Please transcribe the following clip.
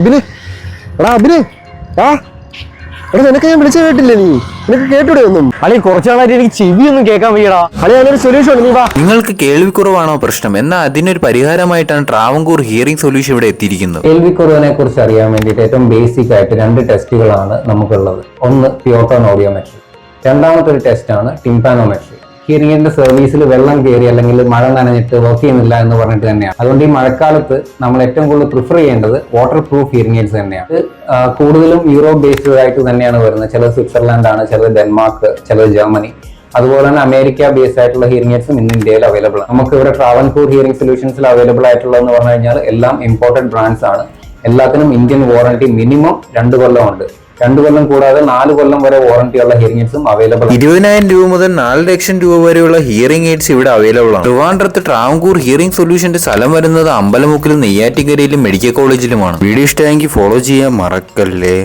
അഭിനെ എടാ അഭിനെ ആ എടാ നിനക്ക് ഞാൻ വിളിച്ച കേട്ടില്ലേ നീ നിനക്ക് കേട്ടൂടെ ഒന്നും അളി കുറച്ചാളായിട്ട് എനിക്ക് ചെവിയൊന്നും കേൾക്കാൻ വയ്യടാ. അളി അതിനൊരു സൊല്യൂഷൻ ഉണ്ട് നീ വാ. നിങ്ങൾക്ക് കേൾവിക്കുറവാണോ പ്രശ്നം? എന്നാൽ അതിനൊരു പരിഹാരമായിട്ടാണ് ട്രാവൻകൂർ ഹിയറിംഗ് സൊല്യൂഷൻ ഇവിടെ എത്തിയിരിക്കുന്നത്. കേൾവിക്കുറവിനെ കുറിച്ച് അറിയാൻ വേണ്ടിയിട്ട് ഏറ്റവും ബേസിക് ആയിട്ട് 2 ടെസ്റ്റുകളാണ് നമുക്കുള്ളത്. ഒന്ന് പിയോട്ടോൺ ഓഡിയോമെട്രി, രണ്ടാമത്തെ ഒരു ടെസ്റ്റാണ് ടിംപാനോമെട്രി. ഹിയറിംഗ് എയ്ഡിന്റെ സർവീസിൽ വെള്ളം കയറി അല്ലെങ്കിൽ മഴ നനഞ്ഞിട്ട് വർക്ക് ചെയ്യുന്നില്ല എന്ന് പറഞ്ഞിട്ട് തന്നെയാണ്. അതുകൊണ്ട് ഈ മഴക്കാലത്ത് നമ്മൾ ഏറ്റവും കൂടുതൽ പ്രിഫർ ചെയ്യേണ്ടത് വാട്ടർ പ്രൂഫ് ഹിയറിംഗ് എയ്ഡ്സ് തന്നെയാണ്. ഇത് കൂടുതലും യൂറോപ്പ് ബേസ്ഡ് ആയിട്ട് തന്നെയാണ് വരുന്നത്. ചിലത് സ്വിറ്റ്സർലാൻഡ് ആണ്, ചിലത് ഡെൻമാർക്ക്, ചിലത് ജർമ്മനി. അതുപോലെ തന്നെ അമേരിക്ക ബേസ്ഡ് ആയിട്ടുള്ള ഹിയറിംഗ് എയ്ഡ്സും ഇന്ന് ഇന്ത്യയിൽ അവൈലബിൾ ആണ്. നമുക്ക് ഇവിടെ ട്രാവൻകൂർ ഹിയറിംഗ് സൊല്യൂഷൻസിൽ അവൈലബിൾ ആയിട്ടുള്ളതെന്ന് പറഞ്ഞു കഴിഞ്ഞാൽ എല്ലാം ഇമ്പോർട്ടഡ് ബ്രാൻഡ്സ് ആണ്. എല്ലാത്തിനും ഇന്ത്യൻ വാറണ്ടി മിനിമം 2 കൊല്ലമുണ്ട്. 2 കൊല്ലം കൂടാതെ 4 കൊല്ലം വരെ വാറണ്ടി ഉള്ള ഹിയറിംഗ് എയ്ഡ്സും അവൈലബിൾ ആണ്. 20,000 രൂപ മുതൽ 4 ലക്ഷം രൂപ വരെയുള്ള ഹിയറിംഗ് എയ്ഡ്സ് ഇവിടെ അവൈലബിൾ ആണ്. ട്രിവാൻഡ്രത്ത് ട്രാവൻകൂർ ഹിയറിംഗ് സൊല്യൂഷന്റെ സ്ഥലം വരുന്നത് അമ്പലമുക്കിലും നെയ്യാറ്റിൻകരയിലും മെഡിക്കൽ കോളേജിലുമാണ്. വീഡിയോ ഇഷ്ടമെങ്കിൽ ഫോളോ ചെയ്യാൻ മറക്കല്ലേ.